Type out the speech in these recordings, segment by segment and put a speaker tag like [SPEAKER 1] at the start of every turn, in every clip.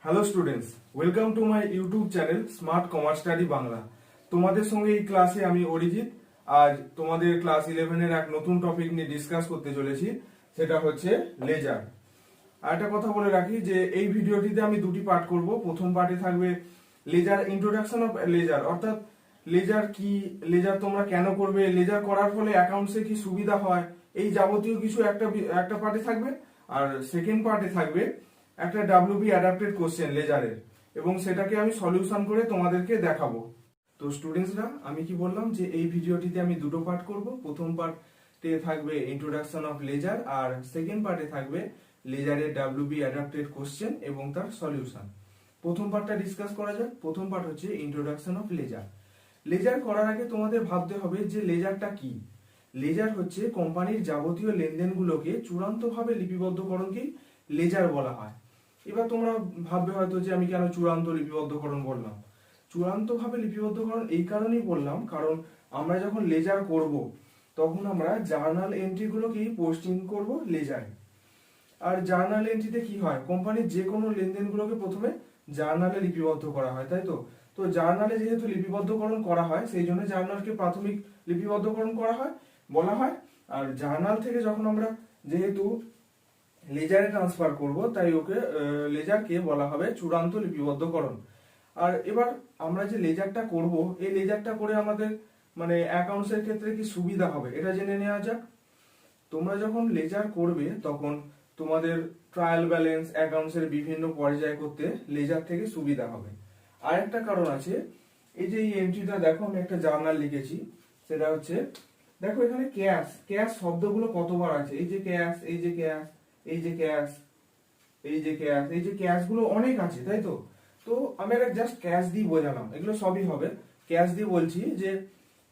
[SPEAKER 1] Hello students, welcome to my YouTube channel smart commerce study Bangla. তোমাদের সঙ্গে এই ক্লাসে আমি অরিজিৎ আজ তোমাদের ক্লাস 11 এর এক নতুন টপিক নিয়ে ডিসকাস করতে চলেছি, সেটা হচ্ছে লেজার। আর একটা কথা বলে রাখি যে এই ভিডিওটিতে আমি দুটি পার্ট করব। প্রথম পার্টে থাকবে লেজার ইন্ট্রোডাকশন অফ লেজার, অর্থাৎ লেজার কি, লেজার তোমরা কেন করবে, লেজার করার ফলে অ্যাকাউন্টসে কি সুবিধা হয়, এই যাবতীয় কিছু একটা পার্টে থাকবে। আর সেকেন্ড পার্টে থাকবে একটা ডাব্লিউবি অ্যাডাপ্টেড কোশ্চেন লেজারের, এবং সেটাকে আমি সলিউশন করে তোমাদেরকে দেখাবো। তো স্টুডেন্টসরা, আমি কি বললাম যে এই ভিডিওটিতে আমি দুটো পার্ট করব। প্রথম পার্টে থাকবে ইন্ট্রোডাকশন অফ লেজার, আর সেকেন্ড পার্টে থাকবে লেজারের ডাব্লিউবি অ্যাডাপ্টেড কোশ্চেন এবং তার সলিউশন। প্রথম পার্টটা ডিসকাস করা যাক। প্রথম পার্ট হচ্ছে ইন্ট্রোডাকশন অফ লেজার। লেজার করার আগে তোমাদের ভাবতে হবে যে লেজারটা কি। লেজার হচ্ছে কোম্পানির যাবতীয় লেনদেনগুলোকে চূড়ান্তভাবে লিপিবদ্ধকরণকেই লেজার বলা হয়। এবার তোমরা ভাববে হয়তো যে আমি কেন চূড়ান্ত লিপিবদ্ধকরণ বললাম। চূড়ান্তভাবে লিপিবদ্ধকরণ এই কারণেই বললাম, কারণ আমরা যখন লেজার করব তখন আমরা জার্নাল এন্ট্রিগুলোকেই পোস্টিং করব লেজারে। আর জার্নাল এন্ট্রিতে কি হয়, কোম্পানির যে কোনো লেনদেনগুলোকে প্রথমে জার্নালে লিপিবদ্ধ করা হয়, তাই তো। তো জার্নালে যেহেতু লিপিবদ্ধকরণ করা হয়, সেই জন্য জার্নালকে প্রাথমিক লিপিবদ্ধকরণ করা হয় বলা হয়। আর জার্নাল থেকে যখন আমরা যেহেতু লেজারে ট্রান্সফার করব, তাই ওকে লেজারকে বলা হবে চূড়ান্ত লিপিবদ্ধকরণ। আর এবার আমরা যে লেজারটা করব, এই লেজারটা করে আমাদের মানে অ্যাকাউন্টসের ক্ষেত্রে কি সুবিধা হবে এটা জেনে নেওয়া যাক। তোমরা যখন লেজার করবে তখন তোমাদের ট্রায়াল ব্যালেন্স অ্যাকাউন্টসের বিভিন্ন পর্যায় করতে লেজার থেকে সুবিধা হবে। আর একটা কারণ আছে, এই যে এই এন্ট্রিটা দেখো, আমি একটা জার্নাল লিখেছি, সেটা হচ্ছে দেখো এখানে ক্যাশ ক্যাশ শব্দগুলো কতবার আছে, এই যে ক্যাশ, এই যে ক্যাশ, এই যে ক্যাশ, এই যে ক্যাশ, এই যে ক্যাশ গুলো অনেক আছে, তাই তো। তো আমি একটা জাস্ট ক্যাশ দিয়ে বোঝালাম, এগুলো সবই হবে ক্যাশ দিয়ে। বলছি যে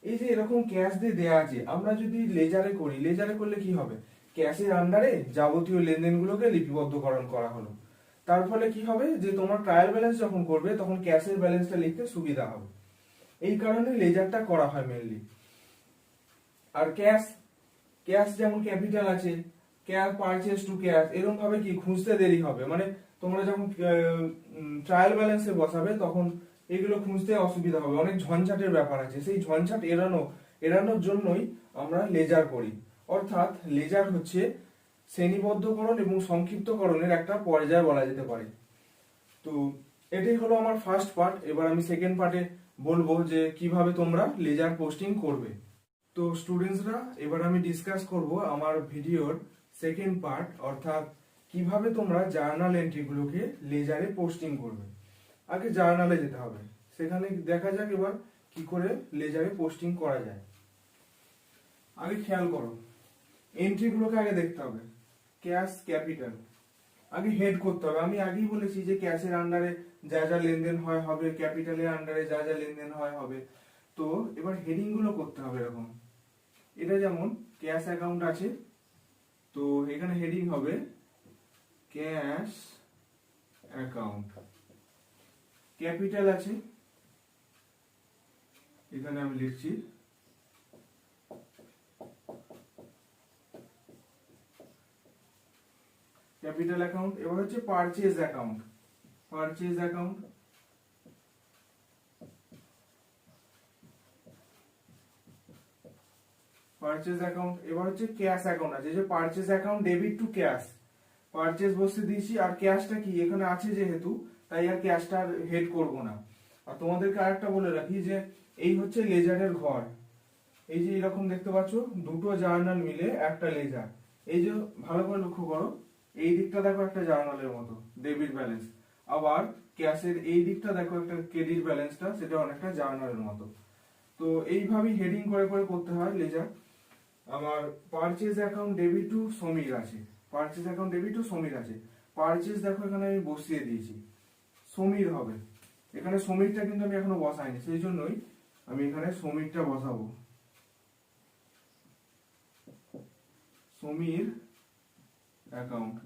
[SPEAKER 1] এই যে এরকম ক্যাশ দিয়ে দেয়া আছে, আমরা যদি লেজারে করি, লেজারে করলে কি হবে, ক্যাশের আন্ডারে যাবতীয় লেনদেনগুলোকে লিপিবদ্ধকরণ করা হলো। তার ফলে কি হবে যে তোমার ট্রায়াল ব্যালেন্স যখন করবে তখন ক্যাশের ব্যালেন্সটা লিখতে সুবিধা হবে। এই কারণে লেজারটা করা হয় মেইনলি। আর ক্যাশ ক্যাশ যেমন ক্যাপিটাল আছে, ক্যাশ পারচেজ টু ক্যাশ, এরকম ভাবে কি খুঁজতে দেরি হবে, মানে তোমরা যখন ট্রায়াল ব্যালেন্সে বসাবে তখন এগুলো খুঁজতে অসুবিধা হবে, অনেক ঝঞ্ঝাটের ব্যাপার আছে। সেই ঝঞ্ঝাট এড়ানোর জন্যই আমরা লেজার করি। অর্থাৎ লেজার হচ্ছে শ্রেণীবদ্ধকরণ এবং সংক্ষিপ্তকরণের একটা পর্যায় বলা যেতে পারে। তো এটাই হলো আমার ফার্স্ট পার্ট। এবার আমি সেকেন্ড পার্টে বলবো যে কিভাবে তোমরা লেজার পোস্টিং করবে। তো স্টুডেন্টসরা, এবার আমি ডিসকাস করব আমার ভিডিওর সেকেন্ড পার্ট, অর্থাৎ কিভাবে তোমরা জার্নাল এন্ট্রিগুলোকে লেজারে পোস্টিং করবে। আগে জার্নালে যেতে হবে, সেখানে দেখা যাক এবার কি করে লেজারে পোস্টিং করা যায়। আগে খেয়াল করো, এন্ট্রিগুলোকে আগে দেখতে হবে। ক্যাশ ক্যাপিটাল আগে হেড করতে হবে। আমি আগেই বলেছি যে ক্যাশের আন্ডারে যা যা লেনদেন হয় হবে, ক্যাপিটালের আন্ডারে যা যা লেনদেন হয় হবে। তো এবার হেডিং গুলো করতে হবে এরকম। এটা যেমন ক্যাশ অ্যাকাউন্ট আছে, তো এখানে হেডিং হবে ক্যাশ অ্যাকাউন্ট। ক্যাপিটাল আছে, এখানে আমি লিখছি ক্যাপিটাল অ্যাকাউন্ট। এবার হচ্ছে purchase account, purchase account. Purchase account. এবার হচ্ছে ক্যাশ অ্যাকাউন্ট আছে, যে purchase account debit to cash, purchase বসে দিয়েছি, আর ক্যাশটা কি এখানে আছে যেহেতু, তাই আর ক্যাশটা হেড করব না। আর তোমাদেরকে আরেকটা বলে রাখি যে এই হচ্ছে লেজারের ঘর। এই যে এরকম দেখতে পাচ্ছ, দুটো জার্নাল মিলে একটা লেজার। এই যে ভালো করে লক্ষ্য করো, এই দিকটা দেখো একটা জার্নালের মতো ডেবিট ব্যালেন্স, আবার ক্যাশের এই দিকটা দেখো একটা ক্রেডিট ব্যালেন্সটা, সেটা অনেকটা জার্নালের মতো। তো এইভাবেই হেডিং করে করে করতে হয় লেজার। আমার purchase account debit to Samir আছে, purchase account debit to Samir আছে। পারচেজ দেখো এখানে আমি বসিয়ে দিয়েছি, সমীর হবে। এখানে সমীরটা কিন্তু আমি এখনো বসাইনি, সেই জন্যই আমি এখানে সমীরটা বসাবো। সমীর অ্যাকাউন্ট।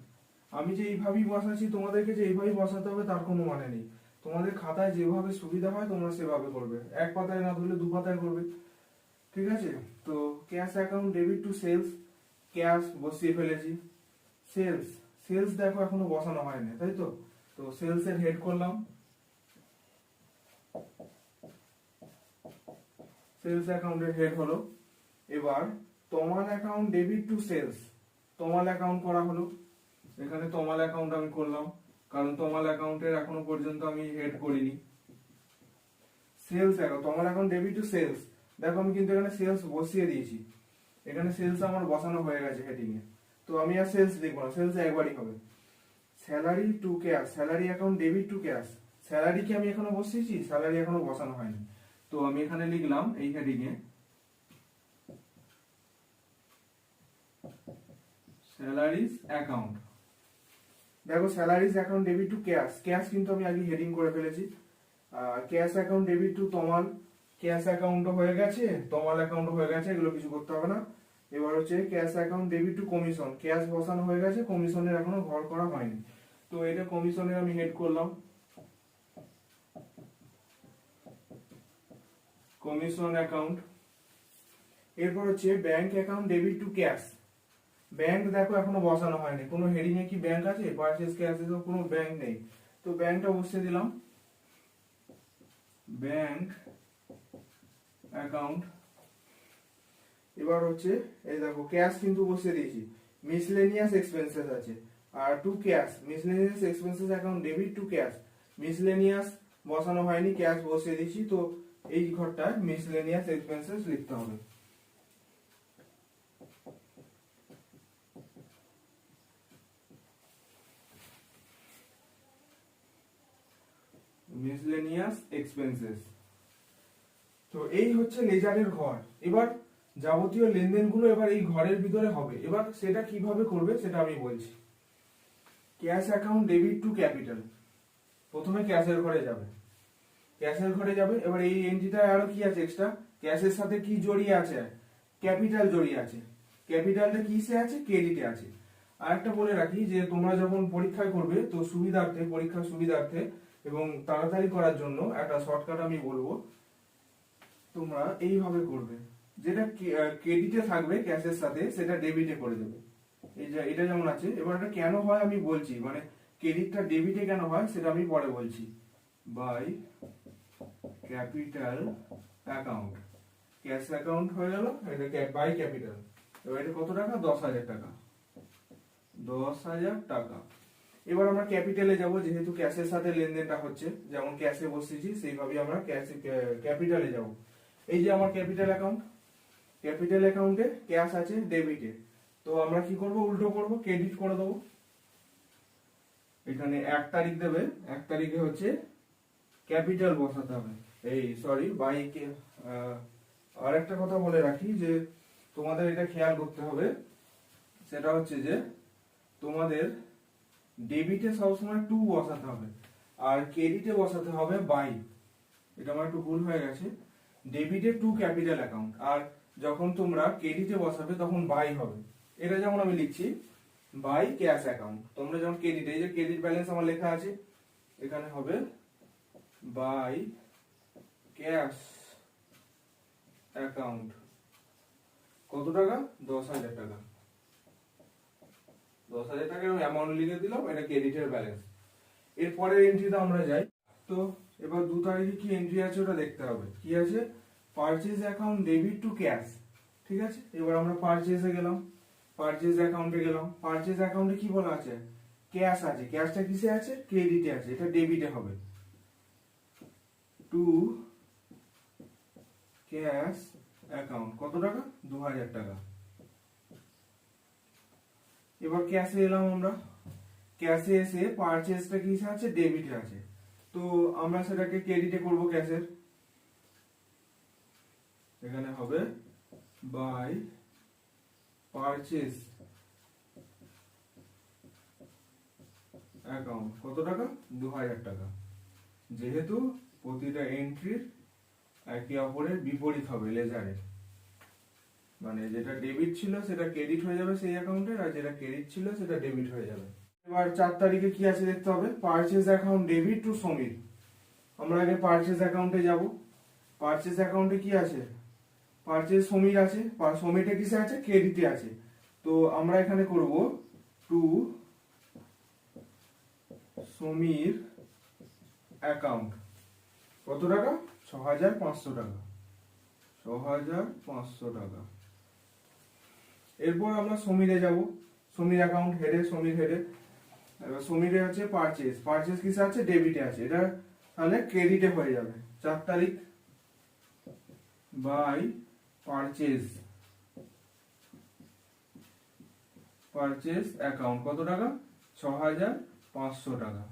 [SPEAKER 1] আমি যে এইভাবেই বসাচ্ছি, তোমাদেরকে যে এইভাবেই বসাতে হবে তার কোনো মানে নেই। তোমাদের খাতায় যেভাবে সুবিধা হয় তোমরা সেভাবে করবে, এক পাতায় না ধরলে দু পাতায় করবে, ঠিক আছে। তো cash account debit to sales, cash বসিয়ে ফেলেছি। সেলস, সেলস দেখো এখনো বসানো হয়নি, তাই তো। তো তো সেলস এর হেড করলাম, সেলস অ্যাকাউন্টের হেড হলো। এবার Tamal account debit to sales, Tamal account করা হলো। এখানে তমাল অ্যাকাউন্ট আমি করলাম, কারণ তমাল অ্যাকাউন্টের এখনো পর্যন্ত আমি হেড করিনি। Sales account, Tamal account debit to sales, দেখো আমি কিন্তু এখানে সেলস বসিয়ে দিয়েছি, এখানে সেলস আমার বসানো হয়ে গেছে হেডিং এ। তো আমি আর সেলস লিখবো না, সেলস একবারই হবে। Salary to cash, salary account debit to cash, salary কি আমি এখনো বসিয়েছি? স্যালারি এখনো বসানো হয়নি। তো আমি এখানে লিখলাম এই হেডিং এ স্যালারিজ অ্যাকাউন্ট। দেখো salaries account debit to cash, cash কিন্তু আমি আগে হেডিং করে ফেলেছি। Cash account debit to Tamal, cash অ্যাকাউন্টও হয়ে গেছে, তমাল অ্যাকাউন্টও হয়ে গেছে, এগুলো কিছু করতে হবে না। এবার হচ্ছে cash account debit to commission, cash বসানো হয়ে গেছে, কমিশনের এখনো ঘর করা হয়নি। তো এটা কমিশনের আমি হেড করলাম, কমিশন অ্যাকাউন্ট। এরপর হচ্ছে bank account debit to cash, bank দেখো এখনো বসানো হয়নি, কোনো হেডিং এ কি ব্যাংক আছে? পারচেজ ক্যাশ এ তো কোনো ব্যাংক নেই, তো ব্যাংকটা বসিয়ে দিলাম, ব্যাংক অ্যাকাউন্ট। এবার হচ্ছে এই দেখো ক্যাশ কিন্তু বসিয়ে দিয়েছি, মিসলেনিয়াস এক্সপেন্সেস আছে, আর to cash, miscellaneous expenses account debit to cash, miscellaneous বসানো হয়নি, ক্যাশ বসিয়ে দিয়েছি। তো এই ঘরটায় মিসলেনিয়াস এক্সপেন্সেস লিখতে হবে। Miscellaneous expenses. তো এই হচ্ছে লেজারের ঘর। এবার যাবতীয় লেনদেনগুলো এবার এই ঘরের ভিতরে হবে। এবার সেটা কিভাবে করবে সেটা আমি বলছি। Cash account debit to capital, প্রথমে ক্যাশের ঘরে যাবে, ক্যাশের ঘরে যাবে। এবার এই এন্ট্রিটা আরো কি আছে এক্সট্রা, ক্যাশের সাথে কি জড়িয়ে আছে? ক্যাপিটাল জড়িয়ে আছে। ক্যাপিটালটা কিসে আছে? ক্রেডিটে আছে। আর একটা বলে রাখি যে তোমরা যখন পরীক্ষায় করবে তো সুবিধার্থে, পরীক্ষার সুবিধার্থে এবং তাড়াতাড়ি করার জন্য একটা শর্টকাট আমি বলবো, তোমরা এইভাবে করবে, যেটা ক্রেডিটে থাকবে ক্যাশের সাথে সেটা ডেবিটে করে দেবে। এই যে এটা যেমন আছে, এবার এটা কেন হয় আমি বলছি, মানে ক্রেডিটটা ডেবিটে কেন হয় সেটা আমি পরে বলছি। By capital account, cash account হয়ে গেল, এটা বাই ক্যাপিটাল। এবার এটা কত টাকা? 10,000 টাকা, 10,000 টাকা। এবার আমরা ক্যাপিটালে যাব, যেহেতু ক্যাশের সাথে লেনদেনটা হচ্ছে, যেমন ক্যাশে বসেছি সেইভাবে আমরা ক্যাপিটালে যাব। এই যে আমার ক্যাপিটাল অ্যাকাউন্ট, ক্যাপিটাল অ্যাকাউন্টে ক্যাশ আছে ডেবিটে, তো আমরা কি করব? উল্টো করব, ক্রেডিট করে দেবো। এখানে 1 তারিখ দেবে, 1 তারিখে হচ্ছে ক্যাপিটাল বসাতে হবে। এই সরি বাই আর একটা কথা বলে রাখি যে তোমাদের এটা খেয়াল করতে হবে, সেটা হচ্ছে যে তোমাদের ডেবিটে সবসময় টু বসাতে হবে আর ক্রেডিটে বসাতে হবে বাই। এটা আমার একটু ভুল হয়ে গেছে, ডেবিটে টু ক্যাপিটাল অ্যাকাউন্ট, আর যখন তোমরা ক্রেডিটে বসাবে তখন বাই হবে। এটা যেমন আমি লিখছি বাই ক্যাশ অ্যাকাউন্ট, তোমরা যখন ক্রেডিটে, এই যে ক্রেডিট ব্যালেন্স আমার লেখা আছে, এখানে হবে বাই ক্যাশ অ্যাকাউন্ট। কত টাকা? 10,000 টাকা, 10,000 টাকা অ্যামাউন্ট লিখে দিলাম, এটা ক্রেডিটের ব্যালেন্স। এরপরের এন্ট্রিতে আমরা যাই। তো এবার 2 তারিখে কি এন্ট্রি আছে ওটা দেখতে হবে। কি আছে? Purchase account debit to cash, ঠিক আছে। এবার আমরা পারচেজে গেলাম, পারচেজ অ্যাকাউন্টে গেলাম, পারচেজ অ্যাকাউন্টে কি বলা আছে? ক্যাশ আছে, ক্যাশটা কিসে আছে? ক্রেডিটে আছে, এটা ডেবিটে হবে। টু ক্যাশ অ্যাকাউন্ট, কত টাকা? 2,000 টাকা। এবার ক্যাশে এলাম আমরা, ক্যাশে এসে পারচেজটা কিসে আছে? ডেবিটে আছে, তো আমরা সেটাকে ক্রেডিটে করব ক্যাশের। এখানে হবে বাই পারচেজ অ্যাকাউন্ট, কত টাকা? 2,000 টাকা। যেহেতু প্রতিটা এন্ট্রির একে অপরের বিপরীত হবে লেজারে, মানে যেটা ডেবিট ছিল সেটা ক্রেডিট হয়ে যাবে সেই অ্যাকাউন্টে, আর যেটা ক্রেডিট ছিল সেটা ডেবিট হয়ে যাবে। এবার 4 তারিখে কি আছে দেখতে হবে, purchase account debit to Samir. আমরা আগে পারচেজ অ্যাকাউন্টে যাব, পারচেজ অ্যাকাউন্টে কি আছে? পারচেজ সমীর আছে, সমীরটা কিসে আছে? ক্রেডিটে আছে, তো আমরা এখানে করব টু সমীর অ্যাকাউন্ট কত টাকা? 6,500 টাকা। 6,500 টাকা। এরপর আমরা সমীরে যাব। সমীর অ্যাকাউন্ট হেডে, সমীর হেডে। এবার সমীরে আছে পারচেজ। পারচেজ কিসে আছে? ডেবিটে আছে। এটা তাহলে ক্রেডিটে হয়ে যাবে। 4 তারিখ বাই পারচেজ। পারচেজ অ্যাকাউন্ট কত টাকা? 6,500 টাকা।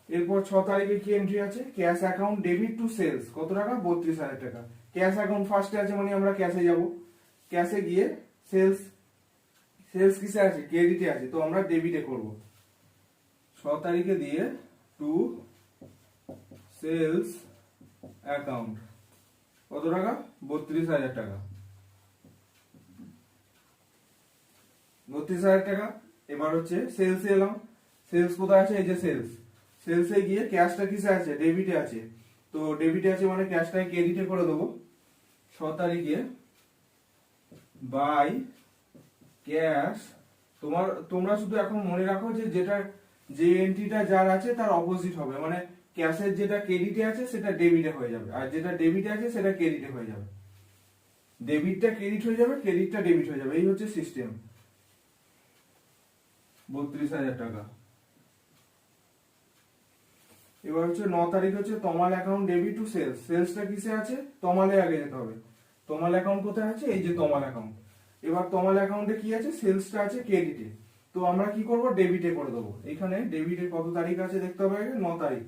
[SPEAKER 1] এরপর 6 তারিখে কি এন্ট্রি আছে? Cash account debit to sales কত টাকা? 32,000 টাকা। ক্যাশ অ্যাকাউন্ট ফার্স্টে আছে মানে আমরা ক্যাশে যাব। ক্যাশে গিয়ে সেলস, সেলস কিসে আছে? ক্রেডিটে আছে, তো আমরা ডেবিটে করব। 6 তারিখে দিয়ে টু সেলস অ্যাকাউন্ট কত টাকা? 32,000 টাকা। 32,000 টাকা। এবার হচ্ছে সেলসে এলাম। সেলস কোথায় আছে? এই যে সেলস। সেলসে গিয়ে ক্যাশটা কিসে আছে? ডেবিটে আছে, তো ডেবিটে আছে মানে ক্যাশটাকে ক্রেডিটে করে দেবো। 6 তারিখে বাই ক্যাশ। তোমরা শুধু এখন মনে রাখো যে যে এন্ট্রিটা যার আছে তার অপোজিট হবে, মানে ক্যাশের যেটা ক্রেডিটে আছে সেটা ডেবিটে হয়ে যাবে, আর যেটা ডেবিটে আছে সেটা ক্রেডিটে হয়ে যাবে। ডেবিটটা ক্রেডিট হয়ে যাবে, ক্রেডিটটা ডেবিট হয়ে যাবে, এই হচ্ছে সিস্টেম। 32,000 টাকা। এবার হচ্ছে 9 তারিখ হচ্ছে তমাল অ্যাকাউন্ট ডেবিট টু সেলস। সেলসটা কিসে আছে? তমালে আগে যেতে হবে। তমাল অ্যাকাউন্ট কোথায় আছে? এই যে তমাল অ্যাকাউন্ট। এবার তমাল অ্যাকাউন্টে কি আছে? সেলসটা আছে ক্রেডিটে, তো আমরা কি করব? ডেবিটে করে দেবো। এখানে ডেবিটে কত তারিখ আছে দেখতে হবে আগে। 9 তারিখ।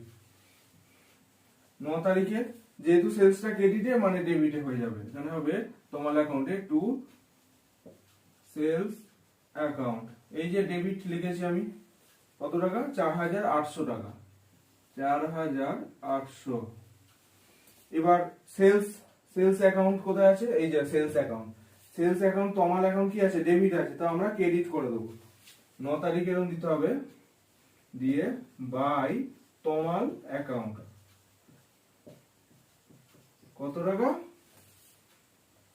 [SPEAKER 1] 9 তারিখে যেহেতু সেলসটা ক্রেডিটে মানে ডেবিটে হয়ে যাবে, এখানে হবে তমাল অ্যাকাউন্টে টু সেলস অ্যাকাউন্ট। এই যে ডেবিট লিখেছি আমি, কত টাকা? 4,800 টাকা। 4,800। এবার সেলস অ্যাকাউন্ট কোথায় আছে? এই যে sales account. Sales account Tamal account কি আছে? ডেবিট আছে, তো আমরা ক্রেডিট করে দেবো। 9 তারিখে এরকম দিতে হবে, দিয়ে বাই তমাল অ্যাকাউন্ট কত টাকা?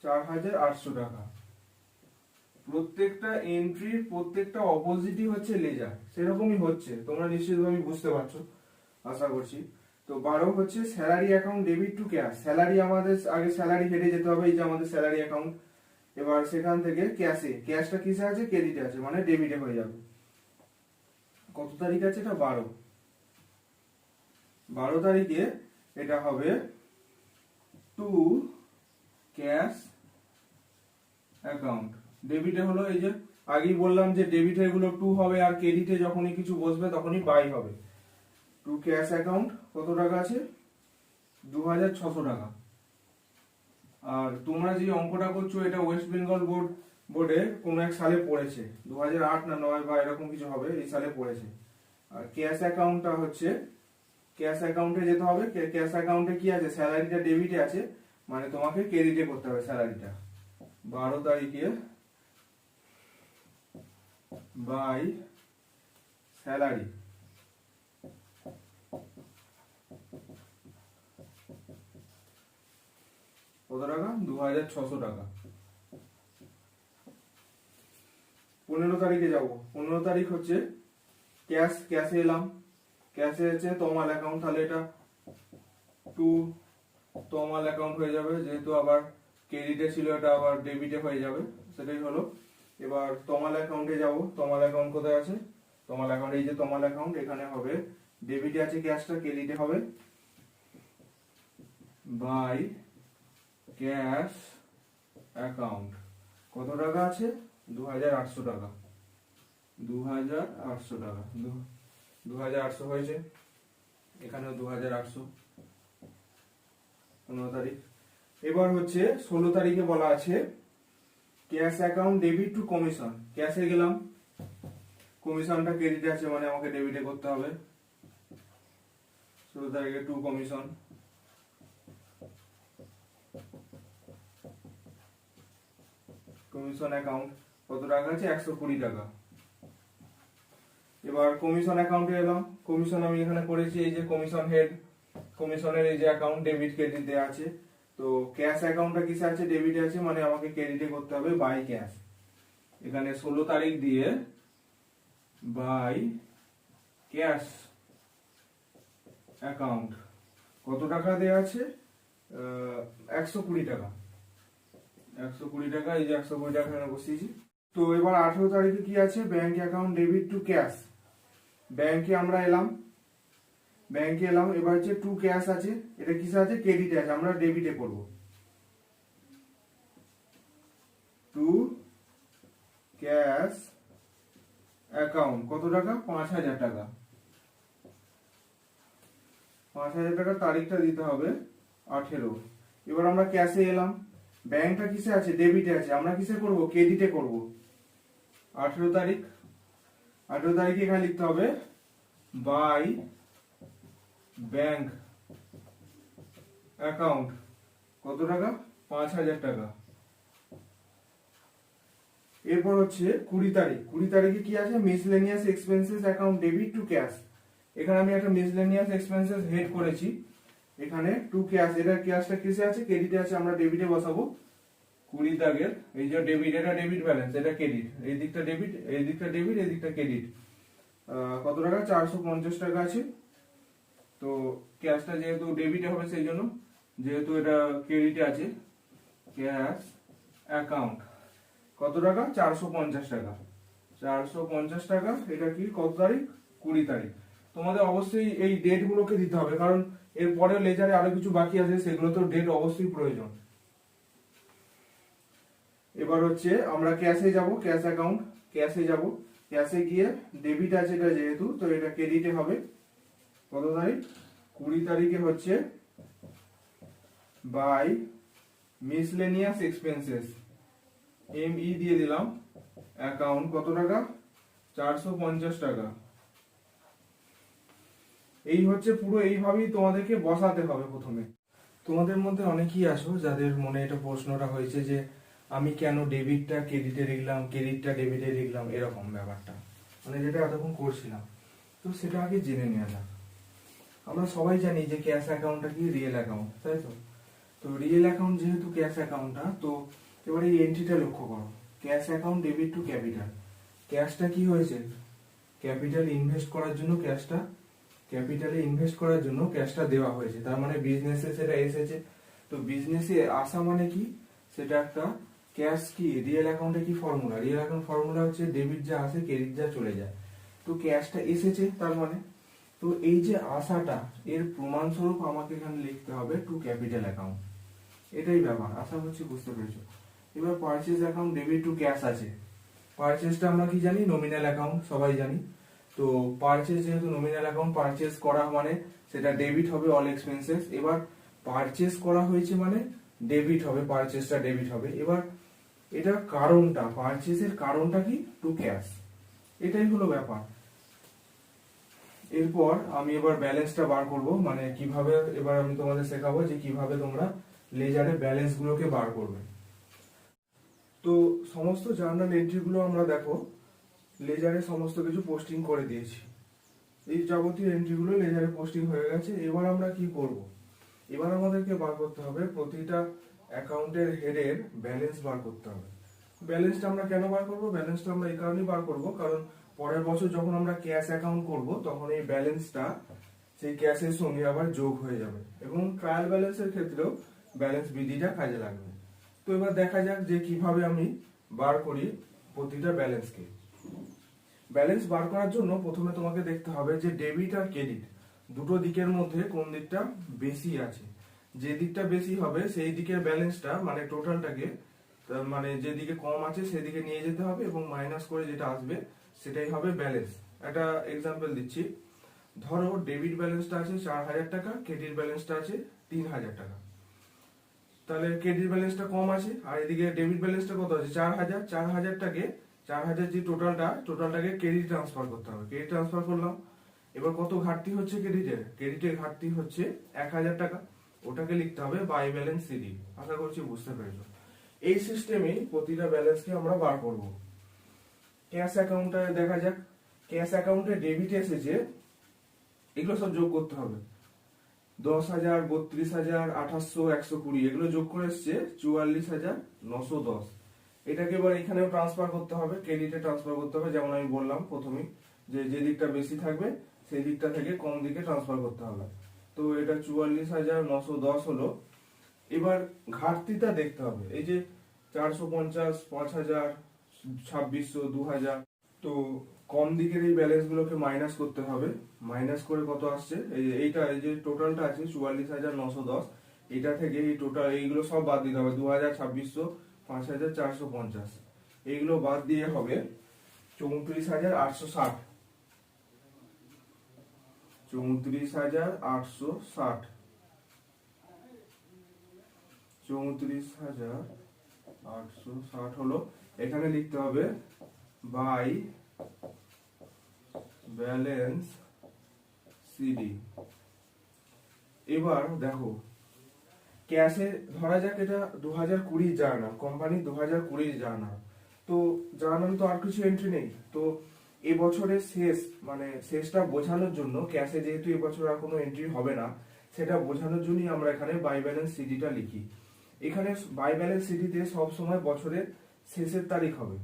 [SPEAKER 1] 4,800 টাকা। প্রত্যেকটা এন্ট্রির প্রত্যেকটা অপোজিটই হচ্ছে লেজার, সেরকমই হচ্ছে, তোমরা নিশ্চিতভাবে বুঝতে পারছো আশা করছি। তো 12 হচ্ছে salary account debit to cash. Salary আমাদের আগে স্যালারি হেডে যেতে হবে, এই যে আমাদের স্যালারি অ্যাকাউন্ট। এবার সেখান থেকে ক্যাশে, ক্যাশটা কিসে আছে? ক্রেডিটে আছে, মানে ডেবিটে হয়ে যাবে। কত তারিখ আছে এটা? 12। 12 তারিখে এটা হবে টু ক্যাশ অ্যাকাউন্ট। ডেবিটে হলো, এই যে আগেই বললাম যে ডেবিটে এগুলো টু হবে, আর ক্রেডিটে যখনই কিছু বসবে তখনই বাই হবে। টু ক্যাশ অ্যাকাউন্ট কত টাকা আছে? 2,600 টাকা। আর তোমরা যে অঙ্কটা করছো এটা ওয়েস্ট বেঙ্গল বোর্ডে কোন এক সালে পড়েছে, 2008 না 9 বা এরকম কিছু হবে, এই সালে পড়েছে। আর ক্যাশ অ্যাকাউন্টটা হচ্ছে, ক্যাশ অ্যাকাউন্টে যেতে হবে। ক্যাশ অ্যাকাউন্টে কি আছে? স্যালারিটা ডেবিটে আছে, মানে তোমাকে ক্রেডিটে করতে হবে স্যালারিটা। 12 তারিখে বাই স্যালারি কত টাকা? 2,600 টাকা। 15 তারিখে যাব। 15 তারিখ হচ্ছে ক্যাশে এলাম। ক্যাশে আছে তমাল অ্যাকাউন্ট, তাহলে এটা টু তমাল অ্যাকাউন্ট হয়ে যাবে, যেহেতু আবার ক্রেডিটে ছিল এটা আবার ডেবিটে হয়ে যাবে, সেটাই হলো। এবার তমাল অ্যাকাউন্টে যাব। তমাল অ্যাকাউন্ট কোথায় আছে? তমাল অ্যাকাউন্ট, এই যে তমাল অ্যাকাউন্ট, এখানে হবে ডেবিটে আছে ক্যাশটা, ক্রেডিটে হবে বাই ক্যাশ অ্যাকাউন্ট। কত টাকা আছে? 2,800 টাকা। 2,800 টাকা। 2,800 হয়েছে, এখানেও 2,800। 15 তারিখ। এবার হচ্ছে 16 তারিখে বলা আছে cash account debit to commission. ক্যাশে গেলাম, কমিশনটা ক্রেডিটে আছে মানে আমাকে ডেবিটে করতে হবে। 16 তারিখে টু কমিশন। কমিশন অ্যাকাউন্ট কত টাকা আছে? 120 টাকা। এবার কমিশন অ্যাকাউন্টে এলাম। কমিশন আমি এখানে করেছি, এই যে কমিশন হেড, কমিশনের এই যে অ্যাকাউন্ট ডেবিট ক্রেডিট দেওয়া আছে। তো ক্যাশ অ্যাকাউন্টটা কিসে আছে? ডেবিটে আছে, মানে আমাকে ক্রেডিটে করতে হবে বাই ক্যাশ। এখানে 16 তারিখ দিয়ে বাই ক্যাশ অ্যাকাউন্ট কত টাকা দেওয়া আছে? 120 টাকা। 120 টাকা, এই যে 120 টাকা এখানে বসিয়েছি। তো এবার 18 তারিখে কি আছে? Bank account debit to cash. ব্যাংকে আমরা এলাম, এবার হচ্ছে টু ক্যাশ আছে, এটা কিসে আছে? ক্রেডিটে আছে, আমরা ডেবিটে করব। টু ক্যাশ অ্যাকাউন্ট কত টাকা? 5000 টাকা। 5000 টাকার তারিখটা দিতে হবে 18। এবার আমরা ক্যাশে এলাম, ব্যাংকটা কিসে আছে? ডেবিটে আছে, আমরা কিসে করব? ক্রেডিটে করব। 18 তারিখ, 18 তারিখে এখানে লিখতে হবে বাই ব্যাংক অ্যাকাউন্ট কত টাকা? 5000 টাকা। এরপর হচ্ছে 20 তারিখ, 20 তারিখে কি আছে? Miscellaneous expenses account debit to cash. এখানে আমি একটা মিসলেনিয়াস এক্সপেন্সেস হেড করেছি, এখানে টু ক্যাশ, এটা ক্যাশটা কিসে আছে? ক্রেডিটে আছে, আমরা ডেবিটে বসাবো। 20 তারিখের এই যে ডেবিট, এটা ডেবিট ব্যালেন্স, এটা ক্রেডিট, এই দিকটা ডেবিট, এই দিকটা ডেবিট, এই দিকটা ক্রেডিট। কত টাকা? 450 টাকা আছে। তো ক্যাশটা যেহেতু ডেবিটে হবে সেই জন্য, যেহেতু এটা ক্রেডিটে আছে, ক্যাশ অ্যাকাউন্ট কত টাকা? 450 টাকা। 450 টাকা, এটা কি কত তারিখ? 20 তারিখ। তোমাদের অবশ্যই এই ডেট গুলোকে দিতে হবে, কারণ এর পরে লেজারে আরো কিছু বাকি আছে, সেগুলো তো ডেট অবশ্যই প্রয়োজন। এবার হচ্ছে আমরা ক্যাশে যাব, ক্যাশ অ্যাকাউন্ট, ক্যাশে যাব, ক্যাশে গিয়ে ডেবিট আছে এটা যেহেতু, তো এটা ক্রেডিটে হবে। কত তারিখ? 20 তারিখে হচ্ছে বাই মিসলেনিয়াস এক্সপেন্সেস, এমই দিয়ে দিলাম, অ্যাকাউন্ট কত টাকা? 450 টাকা। এই হচ্ছে পুরো, এইভাবেই তোমাদেরকে বসাতে হবে প্রথমে। তোমাদের মধ্যে অনেকেই আসো যাদের মনে এটা প্রশ্নটা হয়েছে যে আমি কেন ডেবিটটা ক্রেডিটে লিখলাম, ক্রেডিটটা ডেবিটে লিখলাম, এরকম ব্যাপারটা, মানে যেটা এতক্ষণ করছিলাম। তো সেটা আগে জেনে নেওয়া যাক। আমরা সবাই জানি যে ক্যাশ অ্যাকাউন্টটা কি রিয়েল অ্যাকাউন্ট, তাই তো? তো রিয়েল অ্যাকাউন্ট যেহেতু ক্যাশ অ্যাকাউন্টটা, তো এবার এই এন্ট্রিটা লক্ষ্য করো, cash account debit to capital. ক্যাশটা কি হয়েছে? ক্যাপিটাল ইনভেস্ট করার জন্য ক্যাশটা, ক্যাপিটালে ইনভেস্ট করার জন্য ক্যাশটা দেওয়া হয়েছে, তার মানে বিজনেসে সেটা এসেছে। তো বিজনেসে আসা মানে কি? সেটা একটা ক্যাশ। কি রিয়েল অ্যাকাউন্টে কি ফর্মুলা? রিয়েল অ্যাকাউন্ট ফর্মুলা হচ্ছে ডেবিট যা আসে ক্রেডিট যা চলে যায়। তো ক্যাশটা এসেছে তার মানে, তো এই যে আসাটা, এর প্রমাণস্বরূপ আমাকে এখানে লিখতে হবে টু ক্যাপিটাল অ্যাকাউন্ট। এটাই ব্যাপার, আশা করছি বুঝতে পেরেছো। এবার purchase account debit to cash আছে, পারচেজটা আমরা কি জানি? নমিনাল অ্যাকাউন্ট, সবাই জানি। তো পারচেজ যেহেতু নমিনাল অ্যাকাউন্ট, পারচেজ করা মানে সেটা ডেবিট হবে অল এক্সপেন্সেস। এবার পারচেজ করা হয়েছে মানে ডেবিট হবে, পারচেজটা ডেবিট হবে। এবার এটা কারণটা, পারচেজের কারণটা কি? টু ক্যাশ, এটাই হলো ব্যাপার। এরপর আমি এবার ব্যালেন্সটা বার করব, মানে কিভাবে, এবার আমি তোমাদের শেখাবো যে কিভাবে তোমরা লেজারে ব্যালেন্স গুলোকে বার করবে। তো সমস্ত জার্নাল এন্ট্রি গুলো আমরা দেখো লেজারে সমস্ত কিছু পোস্টিং করে দিয়েছি, এই যাবতীয় এন্ট্রি গুলো লেজারে পোস্টিং হয়ে গেছে। এবার আমরা কি করব? এবার আমাদেরকে বার করতে হবে প্রতিটা অ্যাকাউন্টের হেডের ব্যালেন্স বার করতে হবে। ব্যালেন্সটা আমরা কেন বার করব? ব্যালেন্সটা আমরা এই কারণেই বার করব, কারণ পরের বছর যখন আমরা ক্যাশ অ্যাকাউন্ট করব তখন এই ব্যালেন্সটা সেই ক্যাশের সঙ্গে আবার যোগ হয়ে যাবে, এবং ট্রায়াল ব্যালেন্সের ক্ষেত্রেও ব্যালেন্স বিধিটা কাজে লাগবে। তো এবার দেখা যাক যে কিভাবে আমি বার করি প্রতিটা ব্যালেন্সকে। ব্যালেন্স বার করার জন্য প্রথমে তোমাকে দেখতে হবে যে ডেবিট আর ক্রেডিট দুটো দিকের মধ্যে কোন দিকটা বেশি আছে। যে দিকটা বেশি হবে সেই দিকের ব্যালেন্সটা, মানে টোটালটাকে, মানে যেদিকে কম আছে সেদিকে নিয়ে যেতে হবে, এবং মাইনাস করে যেটা আসবে সেটাই হবে ব্যালেন্স। একটা এক্সাম্পল দিচ্ছি, ধরো ডেবিট ব্যালেন্সটা আছে 4000 টাকা, ক্রেডিট ব্যালেন্সটা আছে 3000 টাকা। তাহলে ক্রেডিট ব্যালেন্সটা কম আছে, আর এদিকে ডেবিট ব্যালেন্সটা কত আছে? 4000। 4000টাকে, 4000 যে টোটালটাকে ক্রেডিট ট্রান্সফার করতে হবে। ক্রেডিট ট্রান্সফার করলাম, এবার কত ঘাটতি হচ্ছে ক্রেডিটের? ক্রেডিটের ঘাটতি হচ্ছে 1000 টাকা, ওটাকে লিখতে হবে বাই ব্যালেন্স সিডি। আশা করছি বুঝতে পেরেছো। এই সিস্টেমেই প্রতিটা ব্যালেন্সকে আমরা বার করব। ক্যাশ অ্যাকাউন্টে দেখা যাক, ক্যাশ অ্যাকাউন্টে ডেবিট এসেছে, এগুলো সব যোগ করতে হবে। 10,000, 32,000, 2800, 120 এগুলো যোগ করে এসছে 44,910। এটাকে এবার এখানেও ট্রান্সফার করতে হবে, ক্রেডিটে ট্রান্সফার করতে হবে। যেমন আমি বললাম প্রথমেই যে যে দিকটা বেশি থাকবে সেই দিকটা থেকে কম দিকে ট্রান্সফার করতে হবে। তো এটা 44,910 হলো। এবার ঘাটতিটা দেখতে হবে, এই যে 450, 5,000, 2,600, 2,000, তো কম দিকের এই ব্যালেন্স গুলোকে মাইনাস করতে হবে। মাইনাস করে কত আসছে, এইটা এই যে টোটালটা আছে 44,910, এটা থেকে এই টোটাল এইগুলো সব বাদ দিতে হবে, 2,000, 2,600, 5,450, এইগুলো বাদ দিয়ে হবে 34,860, 34,860, 34,860 হলো। এখানে লিখতে হবে বাই ব্যালেন্স সিডি। এবার দেখো ক্যাশে ধরা যাক এটা 2020 জার্নাল, কোম্পানি 2020 জার্নাল, তো জার্নাল তো আর কিছু এন্ট্রি নেই, তো এবছরের শেষ মানে শেষটা বোঝানোর জন্য ক্যাশে যেহেতু এবছর আর কোনো এন্ট্রি হবে না, সেটা বোঝানোর জন্যই আমরা এখানে বাই ব্যালেন্স সিডিটা লিখি। এখানে বাই ব্যালেন্স সিডিতে সব সময় বছরের শেষের তারিখ হবে।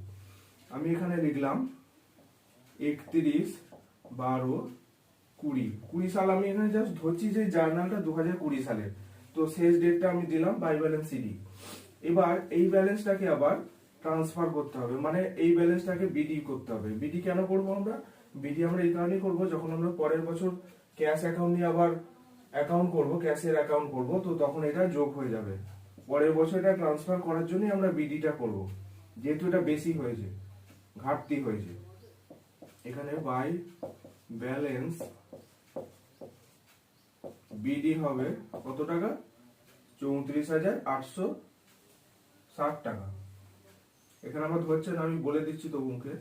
[SPEAKER 1] আমি এখানে লিখলাম 31/12/20 সাল। আমি এখানে জাস্ট ধরছি যে জার্নালটা 2020 সালের, তো শেষ ডেটটা আমি দিলাম বাই ব্যালেন্স সিডি। এবার এই ব্যালেন্সটাকে আবার ট্রান্সফার করতে হবে, মানে এই ব্যালেন্সটাকে বিডি করতে হবে। বিডি কেন করবো আমরা? বিডি আমরা এই কারণেই করবো, যখন আমরা পরের বছর ক্যাশ অ্যাকাউন্ট নিয়ে আবার অ্যাকাউন্ট করব, ক্যাশের অ্যাকাউন্ট করব, তো তখন এটা যোগ হয়ে যাবে। পরের বছর এটা ট্রান্সফার করার জন্যই আমরা বিডিটা করব, যেহেতু এটা বেশি হয়েছে, ঘাটতি হয়েছে। এখানে বাই ব্যালেন্স বিডি হবে কত টাকা? 34,860 টাকা। এখানে আমার ধরছেন, আমি বলে দিচ্ছি তো মুখে,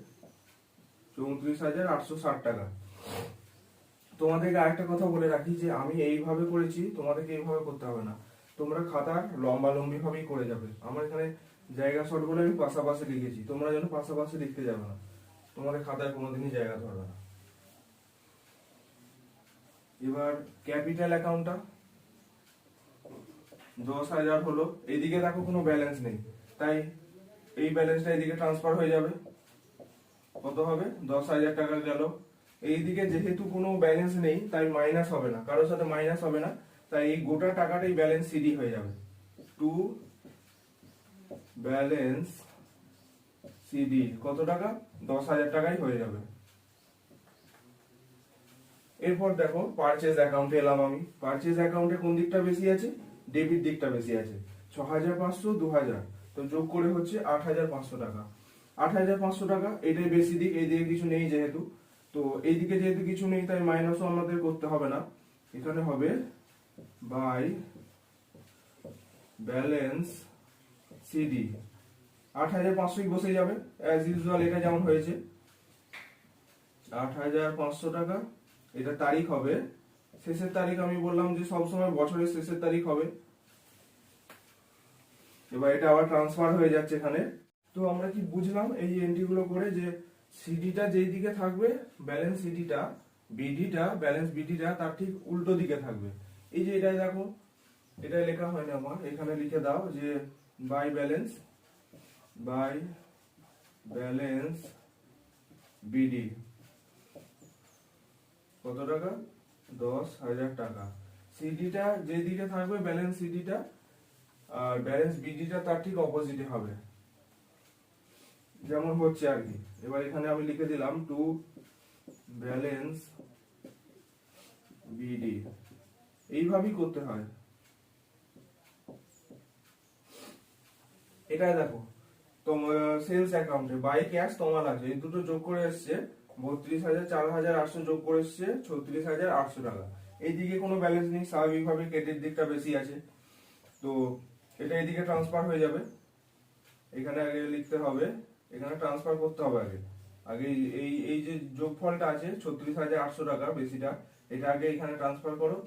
[SPEAKER 1] 34,860 টাকা। তোমাদেরকে আরেকটা কথা বলে রাখি যে আমি এইভাবে করেছি, তোমাদেরকে এইভাবে করতে হবে না, তোমরা খাতার লম্বালম্বি ভাবেই করে যাবে। আমার এখানে জায়গা শর্ট বলে আমি পাশাপাশি লিখেছি, তোমরা যেন পাশাপাশি লিখতে যাবে না, তোমাদের খাতায় কোনোদিনই জায়গা ধরবে না। এবার ক্যাপিটাল অ্যাকাউন্টটা 10,000 হলো। এইদিকে দেখো কোনো ব্যালেন্স নেই, তাই এই ব্যালেন্সটা এইদিকে ট্রান্সফার হয়ে যাবে। কত হবে? 10,000 টাকা গেল। এইদিকে যেহেতু কোনো ব্যালেন্স নেই তাই মাইনাস হবে না, কারোর সাথে মাইনাস হবে না, তাই এই গোটা টাকাটাই ব্যালেন্স সিডি হয়ে যাবে। টু ব্যালেন্স সিডি কত টাকা? 10,000 টাকাই হয়ে যাবে। এরপর দেখো পারচেজ অ্যাকাউন্টে এলাম আমি। পারচেজ অ্যাকাউন্টে কোন দিকটা বেশি আছে? ডেবিট দিকটা বেশি আছে। 6,500, 2,000, তো যোগ করে হচ্ছে 8,500 টাকা। 8,500 টাকা, এটাই বেশি দিক, এই দিকে কিছু নেই যেহেতু, তো এইদিকে যেহেতু কিছু নেই তাই মাইনাসও আমাদের করতে হবে না। এখানে হবে বাই ব্যালেন্স সিডি, 8,500 বসে যাবে অ্যাজ ইউজুয়াল, এটা যেমন হয়েছে 8,500 টাকা। এটা তারিখ হবে, শেষের তারিখ আমি বললাম যে সবসময় বছরের শেষের তারিখ হবে। এবার এটা আবার ট্রান্সফার হয়ে যাচ্ছে এখানে। তো আমরা কি বুঝলাম এই এন্ট্রি গুলো করে, যে সিডিটা যেই দিকে থাকবে ব্যালেন্স সিডিটা, বিডিটা ব্যালেন্স বিডিটা তার ঠিক উল্টো দিকে থাকবে। এই যে এটাই দেখো, এটাই লেখা হয়নি আমার, এখানে লিখে দাও যে বাই ব্যালেন্স বিডি কত টাকা? 10,000 টাকা। সিডিটা যেদিকে থাকবে ব্যালেন্স সিডিটা, আর ব্যালেন্স বিডিটা তার ঠিক অপোজিটে হবে, যেমন হচ্ছে আর কি। এবার এখানে আমি লিখে দিলাম টু ব্যালেন্স বিডি, এইভাবেই করতে হয়। এটা দেখো তোমার সেলস অ্যাকাউন্টে বাই ক্যাশ তোমার আছে, এই দুটো যোগ করে এসছে 32,000, 4,800 যোগ করে এসছে 36,800 টাকা। এইদিকে কোনো ব্যালেন্স নেই, স্বাভাবিকভাবে ক্রেডিট দিকটা বেশি আছে, তো এটা এদিকে ট্রান্সফার হয়ে যাবে। এখানে আগে লিখতে হবে, এখানে ট্রান্সফার করতে হবে আগে আগে এই এই যে যোগফলটা আছে 36,800 টাকা বেশিটা, এটা আগে এখানে ট্রান্সফার করো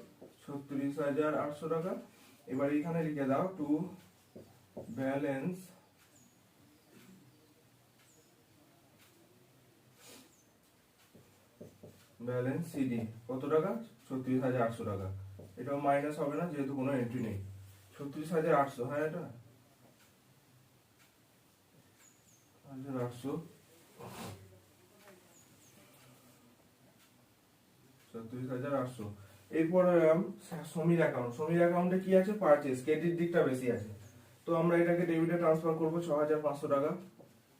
[SPEAKER 1] 36,800 টাকা। এবার এখানে লিখে দাও টু ব্যালেন্স সিডি কত টাকা? 36,800 টাকা। এটাও মাইনাস হবে না যেহেতু কোনো এন্ট্রি নেই। 36,800, হ্যাঁ এটা 800, 36,800। এরপর সমীর অ্যাকাউন্ট। সমীর অ্যাকাউন্টে কি আছে? পারচেজ, ক্রেডিট দিকটা বেশি আছে। তো আমরা এটাকে ডেবিটে ট্রান্সফার করবো 6,500 টাকা।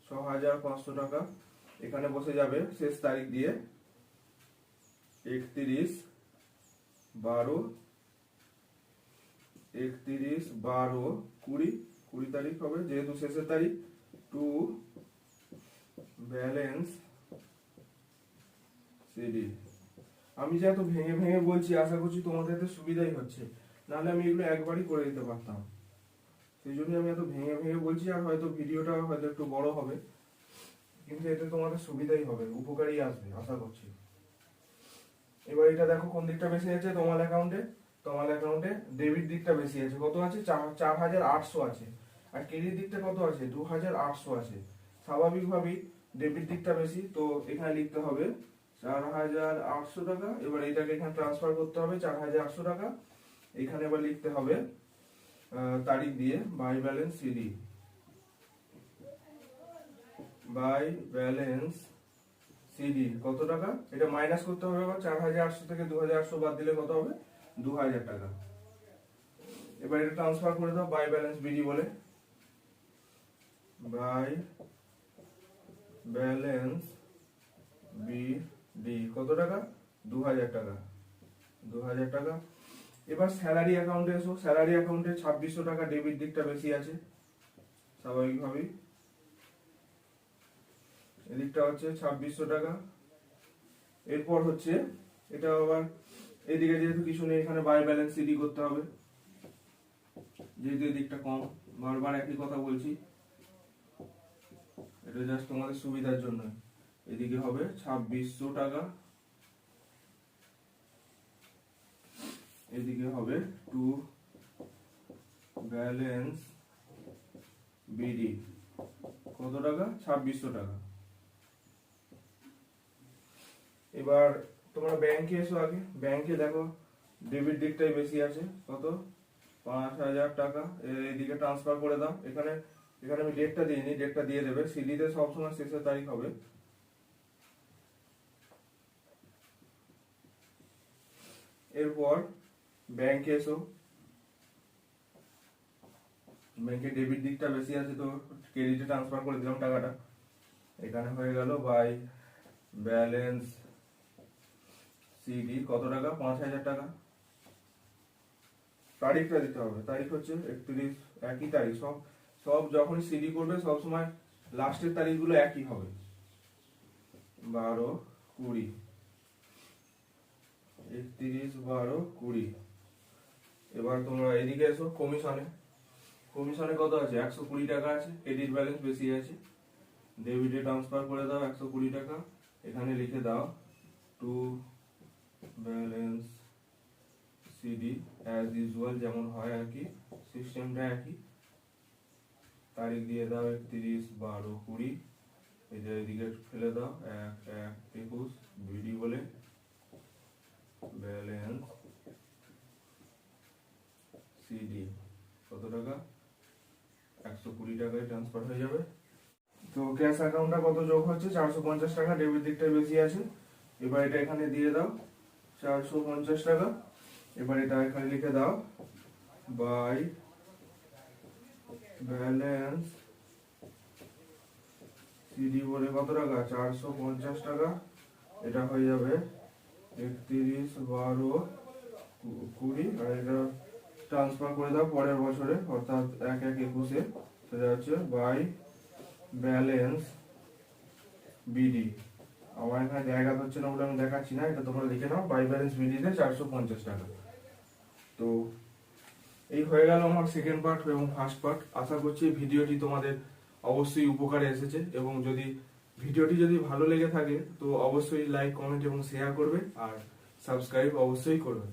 [SPEAKER 1] 6,500 টাকা এখানে বসে যাবে শেষ তারিখ দিয়ে 31/12, 20 তারিখ হবে যেহেতু শেষের তারিখ। To balance CD. আমি যে এত ভেঙে ভেঙে বলছি, আশা করছি তোমাদের এতে সুবিধাই হচ্ছে, নাহলে আমি এগুলো একবারই করে দিতে পারতাম। সেই জন্য আমি এত ভেঙে ভেঙে বলছি, আর হয়তো ভিডিওটা হয়তো একটু বড় হবে, কিন্তু এতে তোমাদের সুবিধাই হবে, উপকারই আসবে আশা করছি। এবার এটা দেখো কোন দিকটা বেশি আছে তোমার অ্যাকাউন্টে। তোমার অ্যাকাউন্টে ডেবিট দিকটা বেশি আছে, কত আছে? 4,800 আছে। আর ক্রেডিট দিকটা কত আছে? 2,800 আছে। স্বাভাবিকভাবেই ডেবিট দিকটা বেশি, তো এখানে লিখতে হবে 4,800 টাকা। এবার এটাকে এখানে ট্রান্সফার করতে হবে 4,800 টাকা। এখানে এবার লিখতে হবে তারিখ দিয়ে by balance C D, by balance C D কত টাকা? এটা মাইনাস করতে হবে। আবার 4,800 থেকে 2,800 বাদ দিলে কত হবে? 2,000 টাকা। এবার এটা ট্রান্সফার করে দাও বাই ব্যালেন্স বিডি বলে। বাই ব্যালেন্স বিডি কত টাকা? 2,000 টাকা। 2,000 টাকা। এবার স্যালারি অ্যাকাউন্টে এসো। স্যালারি অ্যাকাউন্টে 2,600 টাকা, ডেবিট দিকটা বেশি আছে স্বাভাবিকভাবেই। এদিকটা হচ্ছে 2,600 টাকা। এরপর হচ্ছে এটা আবার এদিকে যেহেতু কিছু নেই, এখানে বাই ব্যালেন্স সিডি করতে হবে, যেহেতু এদিকটা কম। বারবার একই কথা বলছি, এটা জাস্ট তোমাদের সুবিধার জন্য। এদিকে হবে 2,600 টাকা, এদিকে হবে টু ব্যালেন্স বিডি কত টাকা? 2,600 টাকা। এবার তোমরা ব্যাংকে এসো। আগে ব্যাংকে দেখো ডেবিট দিকটাই বেশি আছে, কত? 5,000 টাকা। এইদিকে ট্রান্সফার করে দাও। এখানে আমি ডেটটা দিইনি, ডেটটা দিয়ে দেবে। সিডিতে সবসময় শেষের তারিখ হবে। এরপর ব্যাংকে এসো। ব্যাংকে ডেবিট দিকটা বেশি আছে, তো ক্রেডিটে ট্রান্সফার করে দিলাম টাকাটা। এখানে হয়ে গেল বাই ব্যালেন্স সিডি কত টাকা? 5,000 টাকা। তারিখটা দিতে হবে, তারিখ হচ্ছে 31, একই তারিখ। সব যখন সিডি করবে সব সময় লাস্টের তারিখগুলো একই হবে, 12/20, 31/12/20। এবার তোমরা এদিকে এসো কমিশনে। কমিশনে কত আছে? 120 টাকা আছে। ক্রেডিট ব্যালেন্স বেশি আছে, ডেবিটে ট্রান্সফার করে দাও 120 টাকা। এখানে লিখে দাও to balance CD as usual, যেমন হয় আর কি, সিস্টেমটা একই। তারিখ দিয়ে দাও 31/12/20। এটা এদিকে ফেলে দাও 1/1/21 বিডি বলে। ব্যালেন্স সিডি কত টাকা? 120 টাকায় ট্রান্সফার হয়ে যাবে। তো ক্যাশ অ্যাকাউন্টটা কত যোগ হচ্ছে? 450 টাকা, ডেবিট দিকটাই বেশি আছে। এবার এটা এখানে দিয়ে দাও 450 টাকা। এবার এটা এখানে লিখে দাও বাই ব্যালেন্স সিডি বলে কত টাকা? 450 টাকা। এটা হয়ে যাবে 31/12/20। আর এটা ট্রান্সফার করে দাও পরের বছরে, অর্থাৎ 1/1/21-এ। সেটা হচ্ছে বাই ব্যালেন্স বিডি। আমার এখানে জায়গা হচ্ছে না বলে আমি দেখাচ্ছি না, এটা তোমরা লিখে নাও। বাই ব্যালেন্স বিডিতে 450 টাকা। তো এই হয়ে গেল আমার সেকেন্ড পার্ট এবং ফার্স্ট পার্ট। আশা করছি ভিডিওটি তোমাদের অবশ্যই উপকারে এসেছে, এবং ভিডিওটি যদি ভালো লেগে থাকে তো অবশ্যই লাইক, কমেন্ট এবং শেয়ার করবে, আর সাবস্ক্রাইব অবশ্যই করবে।